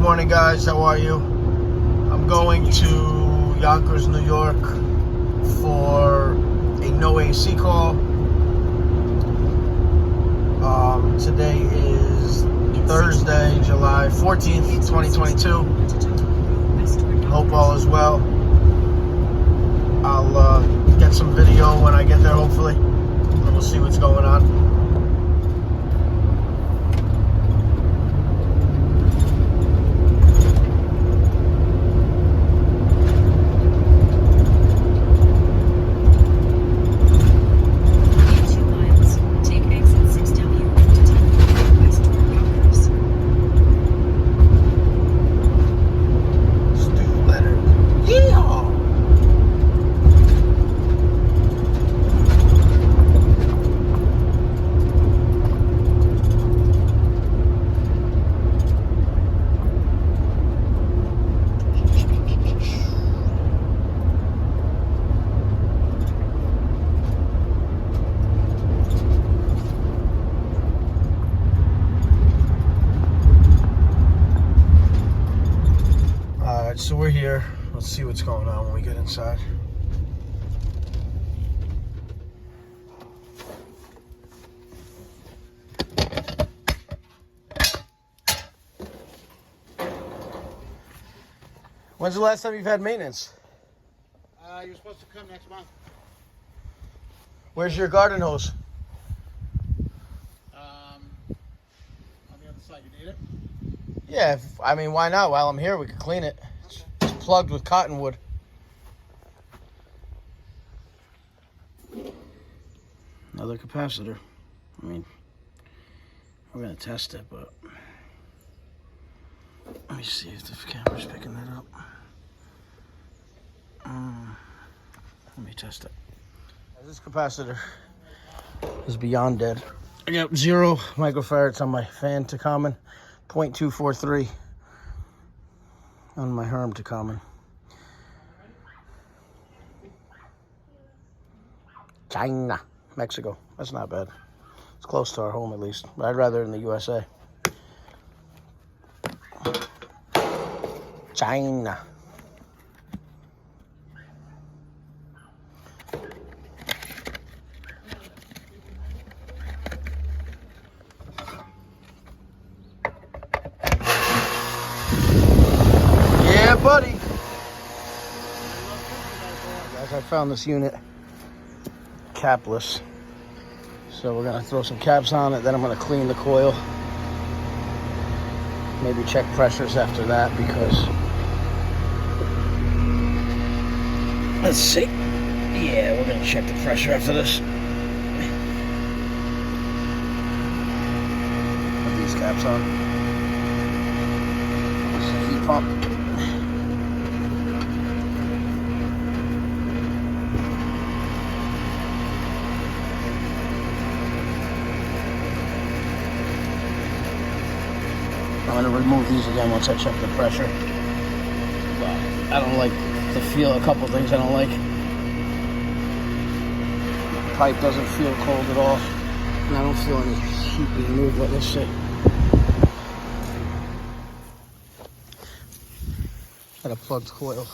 morning, guys. How are you? I'm going to Yonkers, New York for a no AC call. Today is Thursday, July 14th, 2022. Hope all is well. I'll get some video when I get there, hopefully, and we'll see what's going on. So we're here. Let's see what's going on when we get inside. When's the last time you've had maintenance? You're supposed to come next month. Where's your garden hose? On the other side. You need it? Yeah, I mean, why not? While I'm here, we could clean it. It's plugged with cottonwood. Another capacitor. I mean, we're gonna test it, but let me see if the camera's picking that up. Let me test it. This capacitor is beyond dead. I got 0 microfarads on my fan to common, 0.243 on my Herm to common. China, Mexico. That's not bad. It's close to our home at least, but I'd rather in the USA. China. Yeah, buddy. Guys, I found this unit capless. So we're gonna throw some caps on it, then I'm gonna clean the coil. Maybe check pressures after that because let's see. Yeah, we're gonna check the pressure after this. Put these caps on. This is the heat pump. I'm gonna remove these again once I check the pressure. But I don't like the feel. A couple things I don't like. The pipe doesn't feel cold at all, and I don't feel any heat being moved by this shit. Got a plugged coil.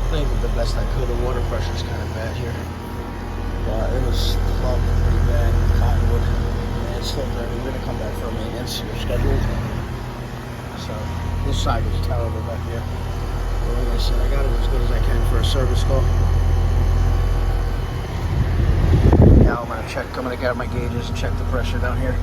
I think the best I could. The water pressure's kind of bad here. It was plugged pretty bad, cottonwood, and it's still dirty. We're gonna come back for a maintenance. We're scheduled. So this side was terrible back here. But like I said, I got it as good as I can for a service call. Now I'm gonna check. I'm gonna get my gauges and check the pressure down here.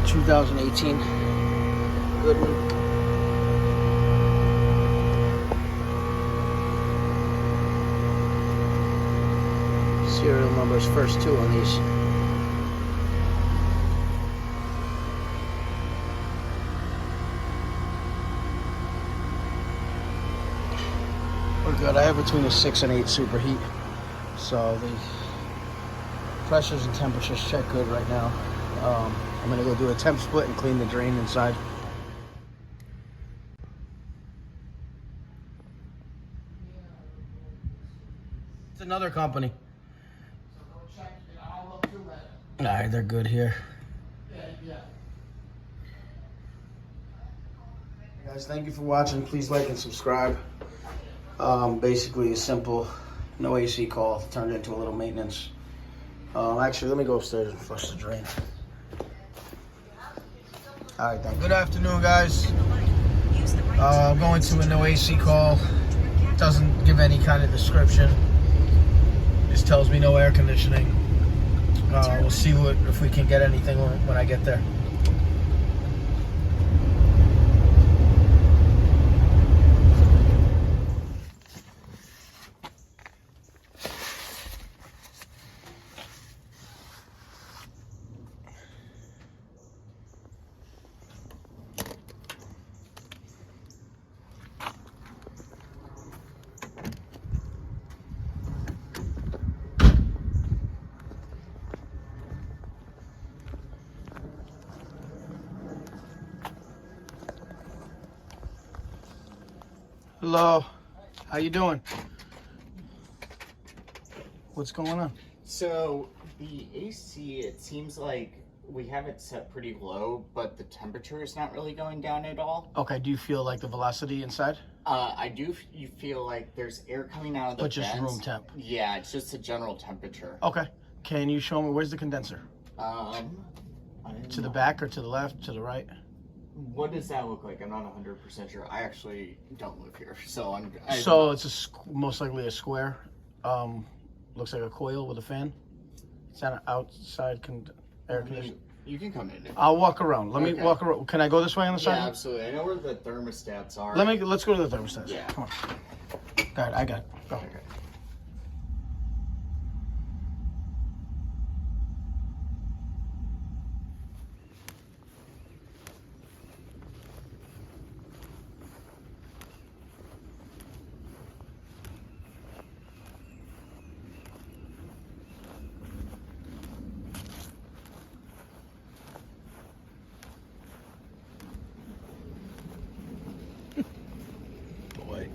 (2018) Good one. Serial numbers first 2 on these. We're good. I have between a 6 and 8 superheat, so the pressures and temperatures check good right now. I'm gonna go do a temp split and clean the drain inside. another company. So go check it. I'll look through that. All right, they're good here. Yeah. Guys, thank you for watching. Please like and subscribe. Basically a simple no AC call turned into a little maintenance. Actually, let me go upstairs and flush the drain. All right, then. Good afternoon, guys. Going to a no AC call. Doesn't give any kind of description. Just tells me no air conditioning. We'll see if we can get anything when I get there. Hello, how you doing? What's going on? So the AC, it seems like we have it set pretty low, but the temperature is not really going down at all. Okay, do you feel like the velocity inside? I do. You feel like there's air coming out of the But just vents. room temp? Yeah, it's just a general temperature. Okay, can you show me, where's the condenser? I don't To the know. back or to the left, to the right? What does that look like? I'm not 100% sure. I actually don't live here, so So it's most likely a square. Looks like a coil with a fan. It's an outside air conditioner. You can come in. I'll walk around. Let me Okay. walk around. Can I go this way on the side? Yeah, absolutely. I know where the thermostats are. Let's go to the thermostat. Yeah. Come on. All right, I got it. Go. Okay. Boy.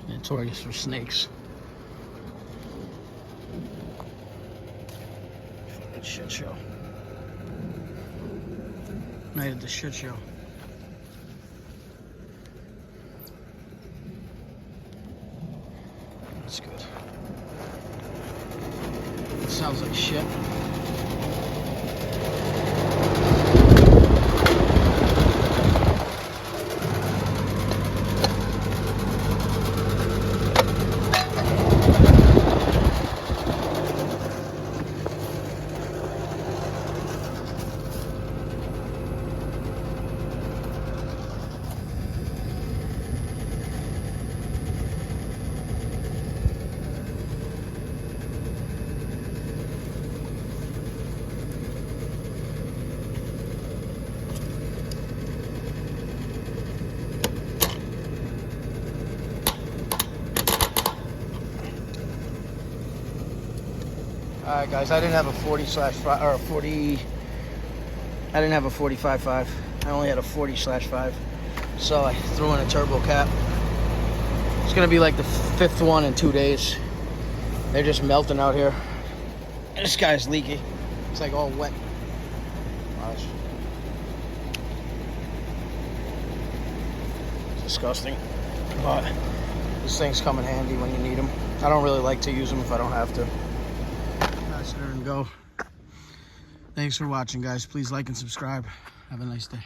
Notorious for snakes. Fucking shit show. Night at the shit show. That's good. It sounds like shit. All right, guys, I didn't have a 40/5 or a 40. I didn't have a 45/5. I only had a 40/5. So I threw in a turbo cap. It's gonna be like the 5th one in 2 days. They're just melting out here. This guy's leaky. It's like all wet. Watch. It's disgusting. But these things come in handy when you need them. I don't really like to use them if I don't have to. There and go. Thanks for watching, guys. Please like and subscribe. Have a nice day.